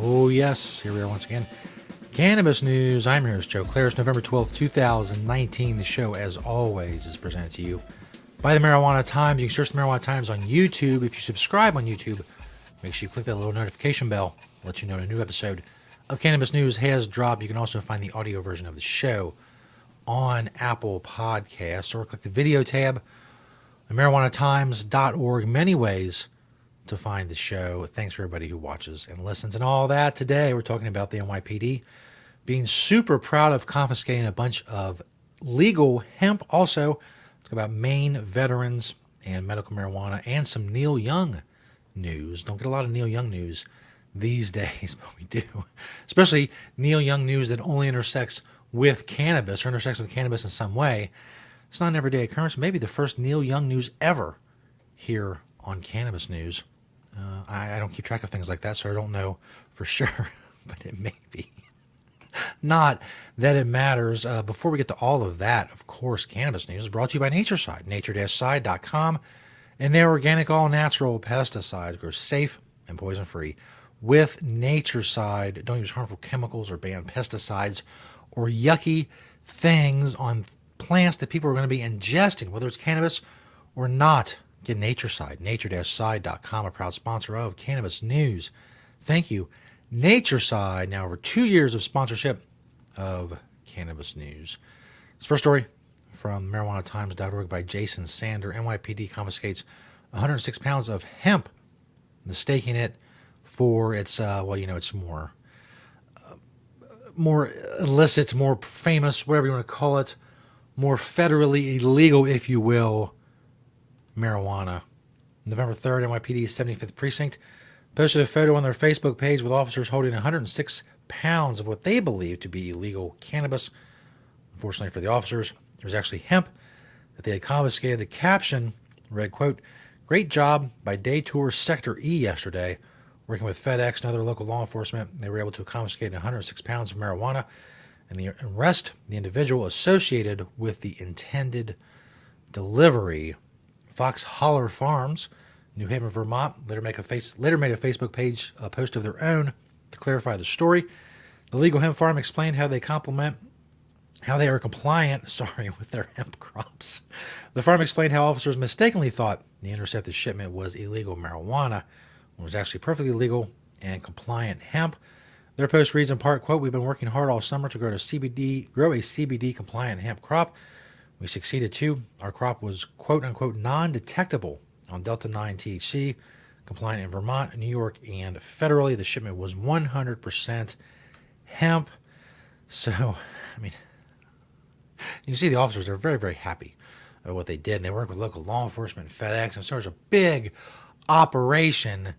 Oh, yes, here we are once again. Cannabis news. I'm your host, Joe Klare. It's November 12th, 2019. The show, as always, is presented to you by the Marijuana Times. You can search the Marijuana Times on YouTube. If you subscribe on YouTube, make sure you click that little notification bell. Let you know when a new episode of Cannabis News has dropped. You can also find the audio version of the show on Apple Podcasts, or click the video tab at marijuanatimes.org. Many ways to find the show. Thanks for everybody who watches and listens and all that. Today, we're talking about the NYPD being super proud of confiscating a bunch of legal hemp. Also, talk about Maine veterans and medical marijuana and some Neil Young news. Don't get a lot of Neil Young news these days, but we do. Especially Neil Young news that only intersects with cannabis or intersects with cannabis in some way. It's not an everyday occurrence. Maybe the first Neil Young news ever here on Cannabis News. I don't keep track of things like that, so I don't know for sure, but it may be. Not that it matters. Before we get to all of that, of course, Cannabis News is brought to you by Natureside, nature-side.com, and their organic, all-natural pesticides grow safe and poison-free. With Natureside, don't use harmful chemicals or ban pesticides or yucky things on plants that people are going to be ingesting, whether it's cannabis or not. Get Natureside, nature-side.com, a proud sponsor of Cannabis News. Thank you, Natureside. Now over 2 years of sponsorship of Cannabis News. This first story from marijuanatimes.org by Jason Sander. NYPD confiscates 106 pounds of hemp, mistaking it for its, it's more illicit, more famous, whatever you want to call it, more federally illegal, if you will, marijuana. November 3rd, NYPD's 75th Precinct posted a photo on their Facebook page with officers holding 106 pounds of what they believe to be illegal cannabis. Unfortunately for the officers, it was actually hemp that they had confiscated. The caption read, quote, "Great job by Day Tour Sector E yesterday. Working with FedEx and other local law enforcement, they were able to confiscate 106 pounds of marijuana and arrest the individual associated with the intended delivery." Fox Holler Farms, New Haven, Vermont, later made a Facebook page post of their own to clarify the story. The legal hemp farm explained how they are compliant with their hemp crops. The farm explained how officers mistakenly thought the intercepted shipment was illegal marijuana, when it was actually perfectly legal and compliant hemp. Their post reads in part, quote, "We've been working hard all summer to grow a CBD compliant hemp crop. We succeeded too. Our crop was quote-unquote non-detectable on Delta-9 THC, compliant in Vermont, New York, and federally. The shipment was 100% hemp." So, I mean, you see the officers are very, very happy about what they did. And they worked with local law enforcement, FedEx, and so it was a big operation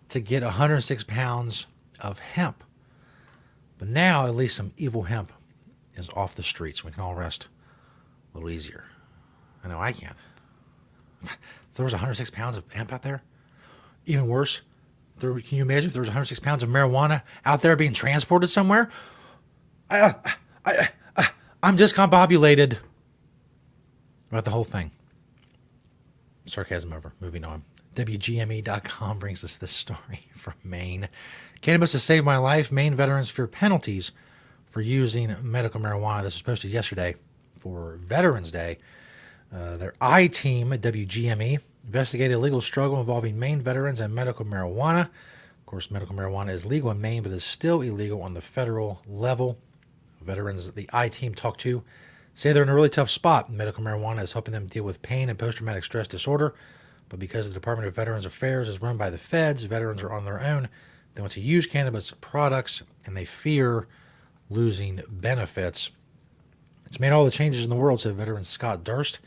to get 106 pounds of hemp. But now, at least some evil hemp is off the streets. We can all rest a little easier. I know I can. If there was 106 pounds of hemp out there, even worse, can you imagine if there was 106 pounds of marijuana out there being transported somewhere? I'm discombobulated about the whole thing. Sarcasm over. Moving on. WGME.com brings us this story from Maine. "Cannabis has saved my life. Maine veterans fear penalties for using medical marijuana." This was posted yesterday for Veterans Day. Their I-team at WGME investigated a legal struggle involving Maine veterans and medical marijuana. Of course, medical marijuana is legal in Maine, but is still illegal on the federal level. Veterans that the I-team talked to say they're in a really tough spot. Medical marijuana is helping them deal with pain and post-traumatic stress disorder, but because the Department of Veterans Affairs is run by the feds, veterans are on their own. They want to use cannabis products, and they fear losing benefits. "It's made all the changes in the world," said veteran Scott Durst.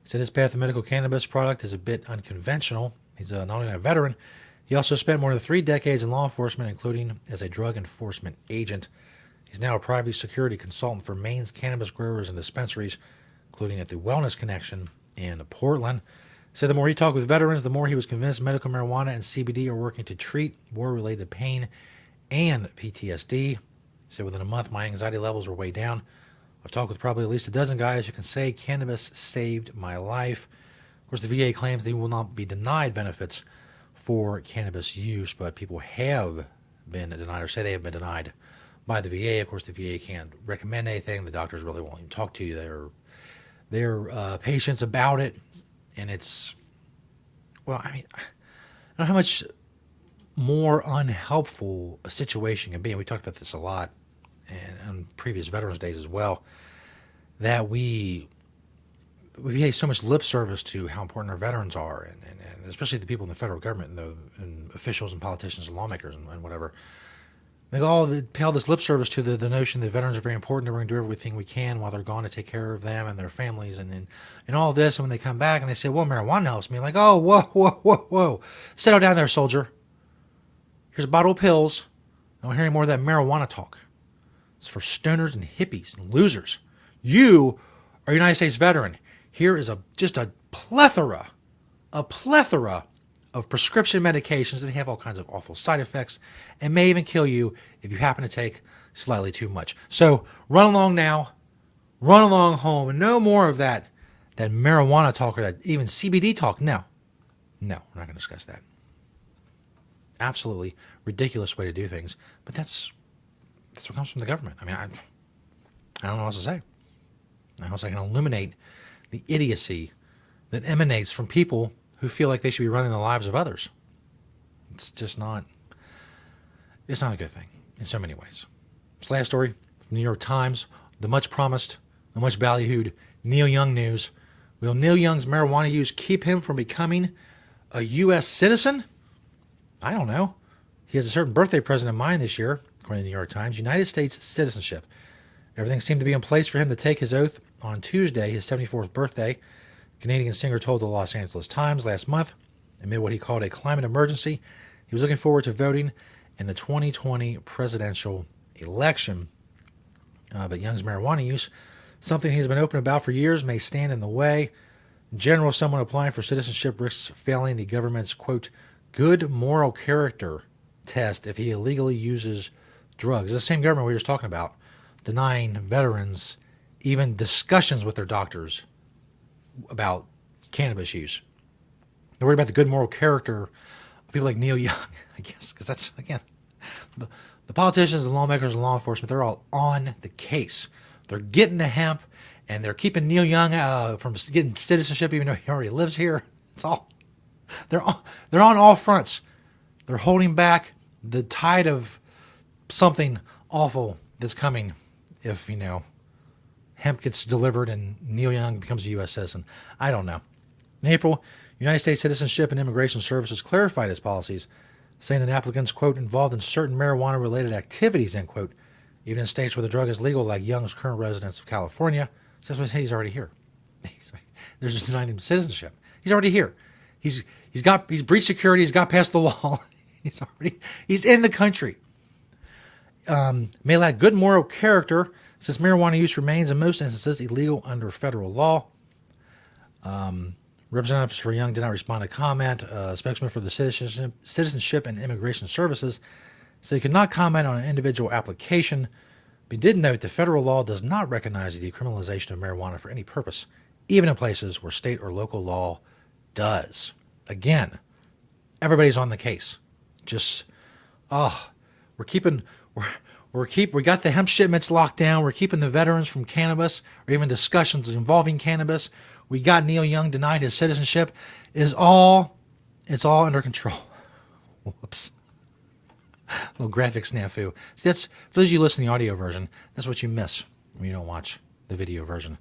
He said his path to medical cannabis product is a bit unconventional. He's not only a veteran, he also spent more than 3 decades in law enforcement, including as a drug enforcement agent. He's now a private security consultant for Maine's cannabis growers and dispensaries, including at the Wellness Connection in Portland. He said the more he talked with veterans, the more he was convinced medical marijuana and CBD are working to treat war-related pain and PTSD. He said within a month, my anxiety levels were way down. I've talked with probably at least a dozen guys who can say cannabis saved my life. Of course, the VA claims they will not be denied benefits for cannabis use, but people have been denied or say they have been denied by the VA. Of course, the VA can't recommend anything. The doctors really won't even talk to their patients about it. And it's, well, I mean, I don't know how much more unhelpful a situation can be. And we talked about this a lot and on previous Veterans Days as well, that we pay so much lip service to how important our veterans are, and especially the people in the federal government and officials and politicians and lawmakers and whatever. They pay all this lip service to the notion that veterans are very important, and we're going to do everything we can while they're gone to take care of them and their families and all this. And when they come back and they say, well, marijuana helps me, like, oh, whoa. Settle down there, soldier. Here's a bottle of pills. I don't hear any more of that marijuana talk. It's for stoners and hippies and losers. You are a United States veteran. Here is just a plethora of prescription medications that have all kinds of awful side effects and may even kill you if you happen to take slightly too much. So run along now, run along home, and no more of that marijuana talk or that even CBD talk. No, we're not going to discuss that. Absolutely ridiculous way to do things, but that's what comes from the government. I mean, I don't know what else to say. How else I can illuminate the idiocy that emanates from people who feel like they should be running the lives of others. It's just not, it's not a good thing in so many ways. This last story from the New York Times, the much promised, the much ballyhooed Neil Young news. Will Neil Young's marijuana use keep him from becoming a U.S. citizen? I don't know. He has a certain birthday present in mind this year, according to the New York Times, United States citizenship. Everything seemed to be in place for him to take his oath on Tuesday, his 74th birthday. Canadian singer told the Los Angeles Times last month, amid what he called a climate emergency, he was looking forward to voting in the 2020 presidential election. But Young's marijuana use, something he's been open about for years, may stand in the way. In general, someone applying for citizenship risks failing the government's, quote, good moral character test if he illegally uses drugs. It's the same government we were just talking about, denying veterans even discussions with their doctors about cannabis use. They're worried about the good moral character of people like Neil Young, I guess, because that's, again, the politicians, the lawmakers, and law enforcement, they're all on the case. They're getting the hemp, and they're keeping Neil Young from getting citizenship, even though he already lives here. It's all, they're on all fronts. They're holding back the tide of something awful that's coming if, hemp gets delivered and Neil Young becomes a U.S. citizen. I don't know. In April, United States Citizenship and Immigration Services clarified its policies, saying that applicants, quote, involved in certain marijuana-related activities, end quote, even in states where the drug is legal, like Young's current residence of California. So that's why he's already here. They're just denying him citizenship. He's already here. He's breached security. He's got past the wall. He's in the country. May lack good moral character, since marijuana use remains in most instances illegal under federal law. Representatives for Young did not respond to comment. Spokesman for the Citizenship and Immigration Services said he could not comment on an individual application, but he did note that federal law does not recognize the decriminalization of marijuana for any purpose, even in places where state or local law does. Again, everybody's on the case. Just, we got the hemp shipments locked down. We're keeping the veterans from cannabis or even discussions involving cannabis. We got Neil Young denied his citizenship. It's all under control. Whoops. A little graphic snafu. See, that's, for those of you listening to the audio version, that's what you miss when you don't watch the video version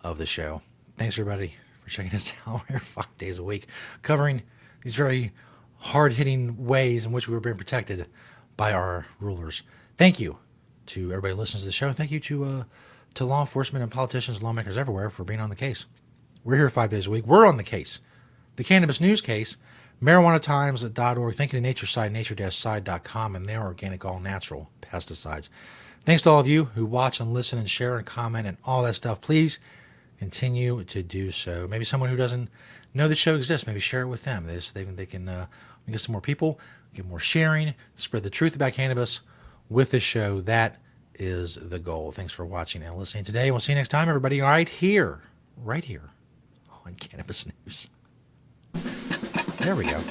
of the show. Thanks, everybody, for checking us out. We're 5 days a week, covering these very hard-hitting ways in which we were being protected by our rulers. Thank you to everybody who listens to the show. Thank you to law enforcement and politicians, lawmakers everywhere for being on the case. We're here 5 days a week. We're on the case. The Cannabis News case, marijuanatimes.org. Thank you to Natureside, nature-side.com, and their organic, all-natural pesticides. Thanks to all of you who watch and listen and share and comment and all that stuff. Please continue to do so. Maybe someone who doesn't know the show exists, maybe share it with them. They can get some more people, get more sharing, spread the truth about cannabis with the show. That is the goal. Thanks for watching and listening today. We'll see you next time, everybody, right here on Cannabis News. There we go.